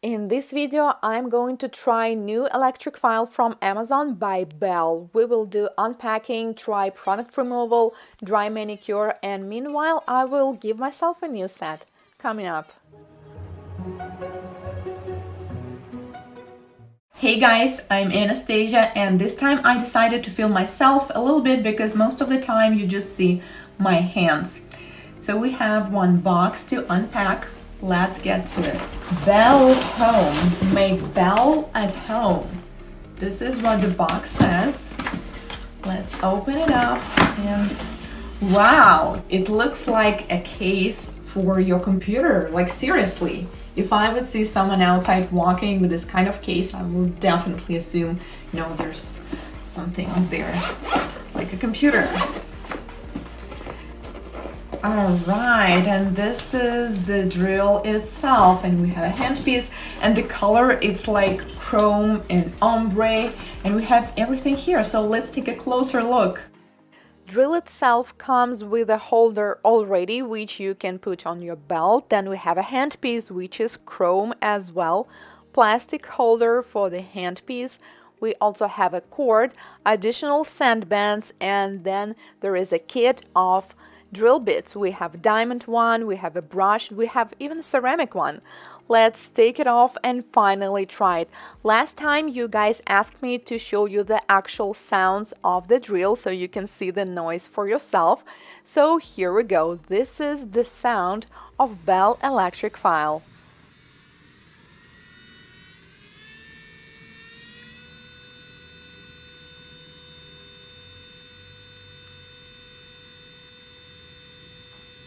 In this video, I'm going to try new electric file from Amazon by Belle. We will do unpacking, try product removal, dry manicure, and meanwhile, I will give myself a new set. Coming up. Hey guys, I'm Anastasia, and this time I decided to film myself a little bit because most of the time you just see my hands. So we have one box to unpack. Let's get to it. Belle Home. Make Belle at home. This is what the box says. Let's open it up and wow, it looks like a case for your computer. Like seriously, if I would see someone outside walking with this kind of case, I will definitely assume, there's something up there, like a computer. All right, and this is the drill itself, and we have a handpiece, and the color, it's like chrome and ombre, and we have everything here. So let's take a closer look. Drill itself comes with a holder already, which you can put on your belt. Then we have a handpiece, which is chrome as well, plastic holder for the handpiece. We also have a cord, additional sand bands, and then there is a kit of drill bits. We have diamond one, we have a brush, we have even a ceramic one. Let's take it off and finally try it. Last time you guys asked me to show you the actual sounds of the drill so you can see the noise for yourself. So here we go. This is the sound of Belle electric file.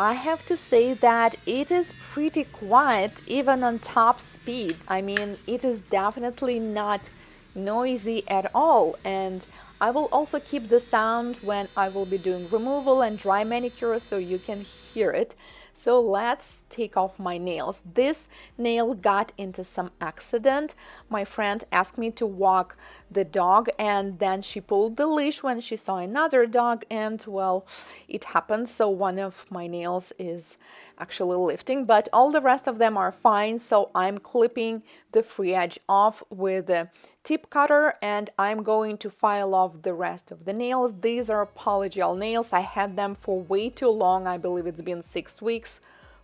I have to say that it is pretty quiet even on top speed. I mean, it is definitely not noisy at all, and I will also keep the sound when I will be doing removal and dry manicure so you can hear it. So let's take off my nails. This nail got into some accident. My friend asked me to walk the dog, and then she pulled the leash when she saw another dog, and well, it happened. So one of my nails is actually lifting, but all the rest of them are fine. So I'm clipping the free edge off with a tip cutter, and I'm going to file off the rest of the nails. These are polygel nails. I had them for way too long. I believe it's been 6 weeks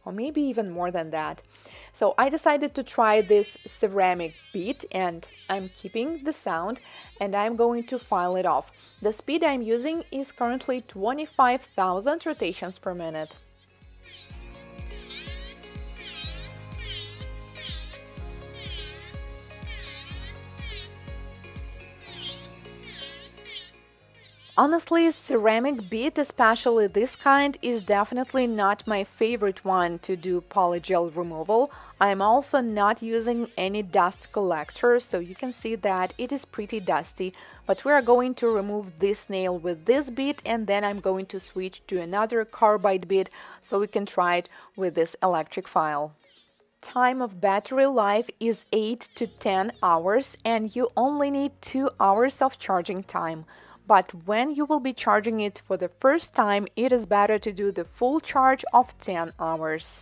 or maybe even more than that. So I decided to try this ceramic bit, and I'm keeping the sound, and I'm going to file it off. The speed I'm using is currently 25,000 rotations per minute. Honestly, ceramic bit, especially this kind, is definitely not my favorite one to do polygel removal. I'm also not using any dust collector, so you can see that it is pretty dusty. But we are going to remove this nail with this bit, and then I'm going to switch to another carbide bit so we can try it with this electric file. Time of battery life is 8 to 10 hours, and you only need 2 hours of charging time. But when you will be charging it for the first time, it is better to do the full charge of 10 hours.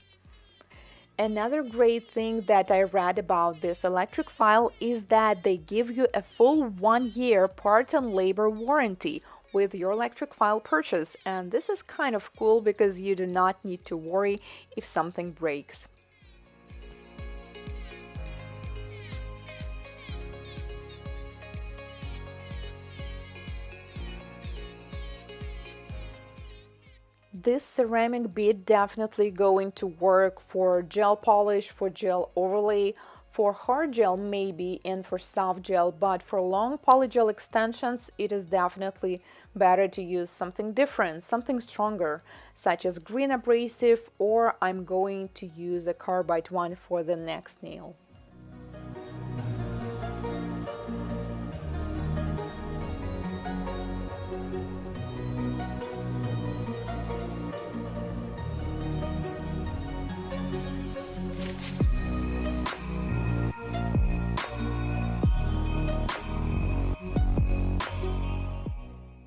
Another great thing that I read about this electric file is that they give you a full 1-year parts and labor warranty with your electric file purchase. And this is kind of cool because you do not need to worry if something breaks. This ceramic bit definitely going to work for gel polish, for gel overlay, for hard gel maybe, and for soft gel, but for long polygel extensions, it is definitely better to use something different, something stronger, such as green abrasive, or I'm going to use a carbide one for the next nail.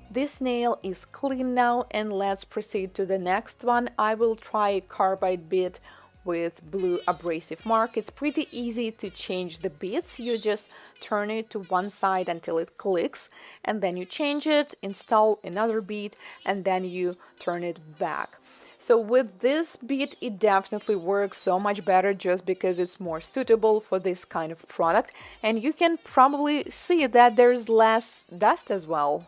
This nail is clean now, and let's proceed to the next one. I will try a carbide bit with blue abrasive mark. It's pretty easy to change the bits. You just turn it to one side until it clicks, and then you change it, install another bit, and then you turn it back. So with this bit, it definitely works so much better just because it's more suitable for this kind of product, and you can probably see that there's less dust as well.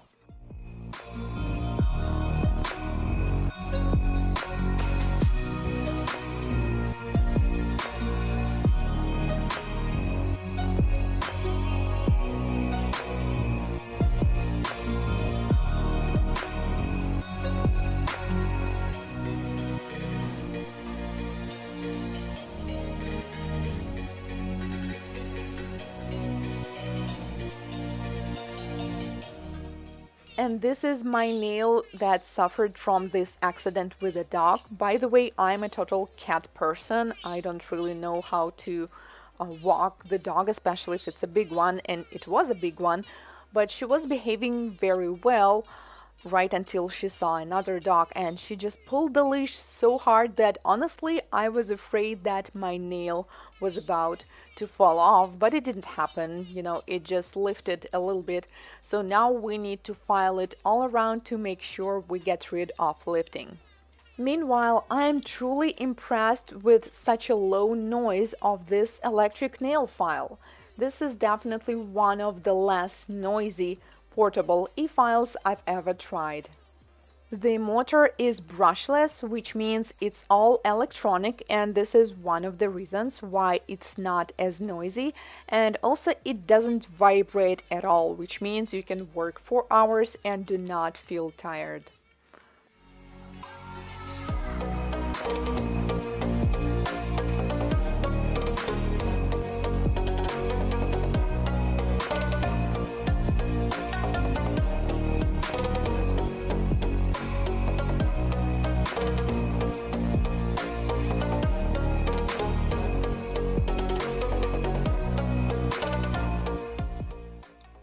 And this is my nail that suffered from this accident with a dog. By the way, I'm a total cat person. I don't really know how to walk the dog, especially if it's a big one, and it was a big one. But she was behaving very well right until she saw another dog, and she just pulled the leash so hard that honestly I was afraid that my nail was about to fall off, but it didn't happen. It just lifted a little bit. So now we need to file it all around to make sure we get rid of lifting. Meanwhile, I'm truly impressed with such a low noise of this electric nail file. This is definitely one of the less noisy portable e-files I've ever tried. The motor is brushless, which means it's all electronic, and this is one of the reasons why it's not as noisy. And also it doesn't vibrate at all, which means you can work for hours and do not feel tired.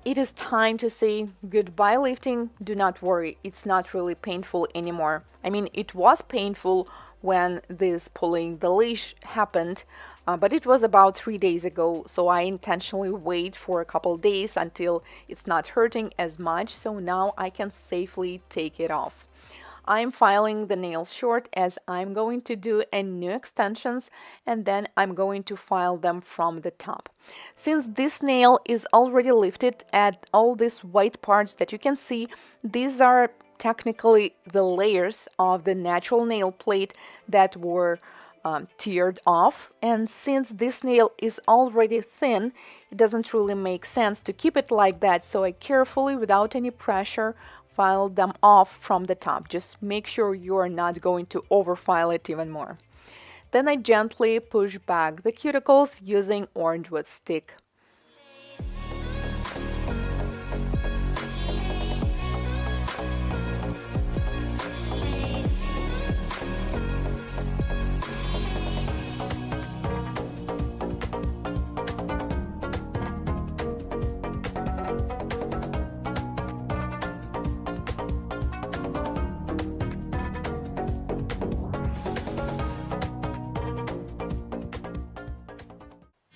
It is time to say goodbye lifting. Do not worry, it's not really painful anymore. I mean, it was painful when this pulling the leash happened, but it was about 3 days ago, so I intentionally wait for a couple days until it's not hurting as much, so now I can safely take it off. I'm filing the nails short as I'm going to do a new extensions, and then I'm going to file them from the top. Since this nail is already lifted at all these white parts that you can see, these are technically the layers of the natural nail plate that were teared off, and since this nail is already thin, it doesn't really make sense to keep it like that, so I carefully, without any pressure, file them off from the top. Just make sure you are not going to overfile it even more. Then I gently push back the cuticles using orange wood stick.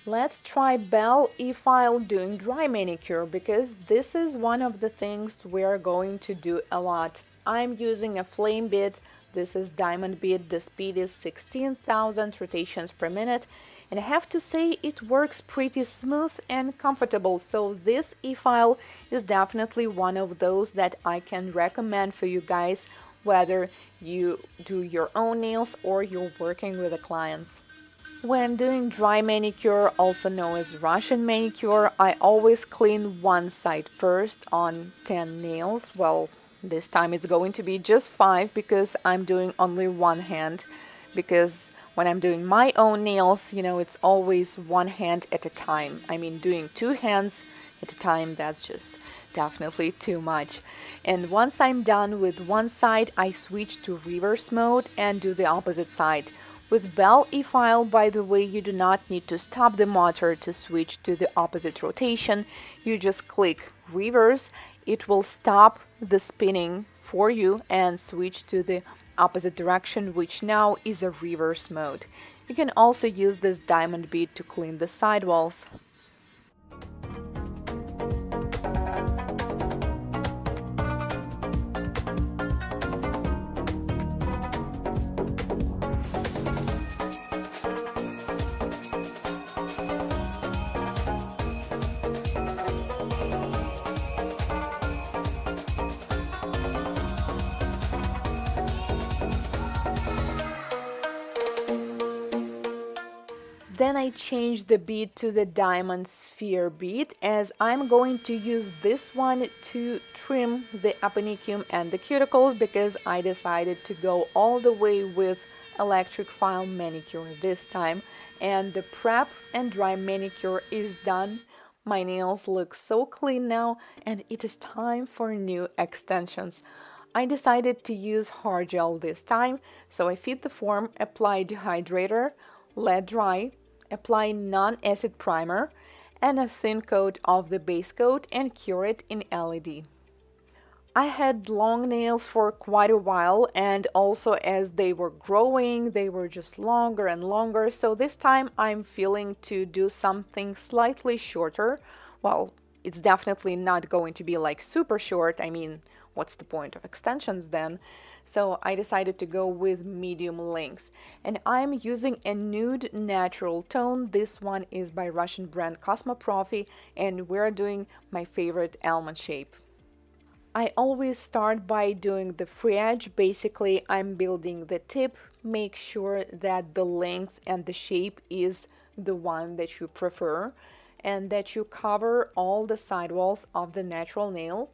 Let's try Belle E-File doing dry manicure, because this is one of the things we're going to do a lot. I'm using a flame bit. This is diamond bit. The speed is 16,000 rotations per minute. And I have to say it works pretty smooth and comfortable. So this E-File is definitely one of those that I can recommend for you guys, whether you do your own nails or you're working with the clients. When doing dry manicure, also known as Russian manicure, I always clean one side first on 10 nails. Well, this time it's going to be just 5 because I'm doing only one hand. Because when I'm doing my own nails, it's always one hand at a time. I mean, doing 2 hands at a time, that's just definitely too much. And once I'm done with one side, I switch to reverse mode and do the opposite side. With Belle E-File, by the way, you do not need to stop the motor to switch to the opposite rotation. You just click reverse. It will stop the spinning for you and switch to the opposite direction, which now is a reverse mode. You can also use this diamond bead to clean the sidewalls. Then I change the bead to the diamond sphere bead, as I'm going to use this one to trim the aponicum and the cuticles, because I decided to go all the way with electric file manicure this time, and the prep and dry manicure is done. My nails look so clean now, and it is time for new extensions. I decided to use hard gel this time, so I feed the form, apply dehydrator, let dry, apply non-acid primer and a thin coat of the base coat, and cure it in LED. I had long nails for quite a while, and also as they were growing, they were just longer and longer, so this time I'm feeling to do something slightly shorter. Well, it's definitely not going to be like super short. I mean, what's the point of extensions then? So I decided to go with medium length, and I'm using a nude natural tone. This one is by Russian brand Cosmoprofi, and we're doing my favorite almond shape. I always start by doing the free edge. Basically, I'm building the tip. Make sure that the length and the shape is the one that you prefer, and that you cover all the sidewalls of the natural nail.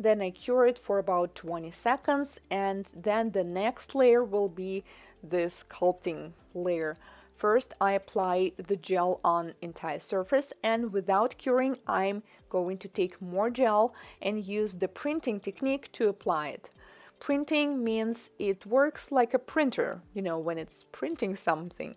Then I cure it for about 20 seconds, and then the next layer will be the sculpting layer. First, I apply the gel on entire surface, and without curing, I'm going to take more gel and use the printing technique to apply it. Printing means it works like a printer, when it's printing something.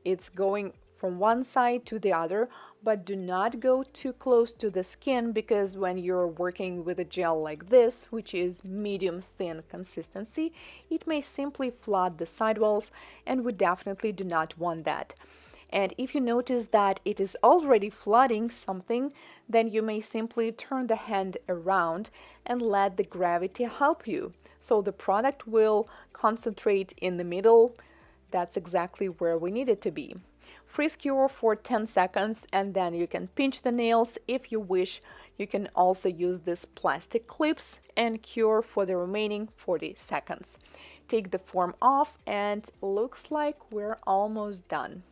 It's going from one side to the other, but do not go too close to the skin, because when you're working with a gel like this, which is medium thin consistency, it may simply flood the sidewalls, and we definitely do not want that. And if you notice that it is already flooding something, then you may simply turn the hand around and let the gravity help you. So the product will concentrate in the middle. That's exactly where we need it to be. Freeze cure for 10 seconds, and then you can pinch the nails if you wish. You can also use these plastic clips and cure for the remaining 40 seconds. Take the form off, and looks like we're almost done.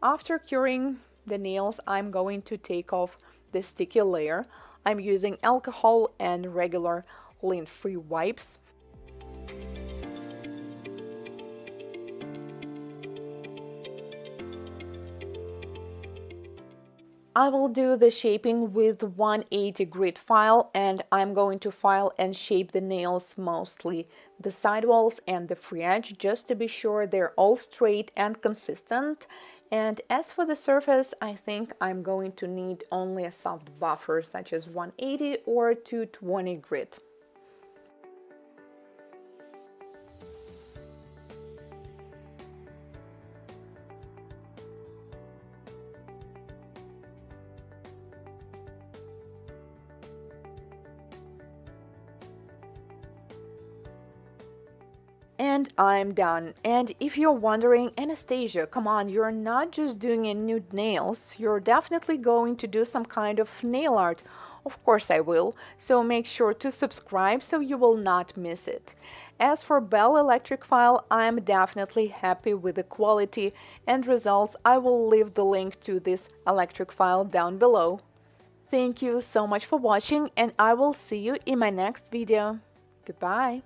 After curing the nails, I'm going to take off the sticky layer. I'm using alcohol and regular lint-free wipes. I will do the shaping with 180 grit file, and I'm going to file and shape the nails, mostly the sidewalls and the free edge, just to be sure they're all straight and consistent. And as for the surface, I think I'm going to need only a soft buffer, such as 180 or 220 grit. And I'm done. And if you're wondering, Anastasia, come on, you're not just doing a nude nails, you're definitely going to do some kind of nail art. Of course I will, so make sure to subscribe so you will not miss it. As for Belle E-File, I'm definitely happy with the quality and results. I will leave the link to this electric file down below. Thank you so much for watching, and I will see you in my next video. Goodbye.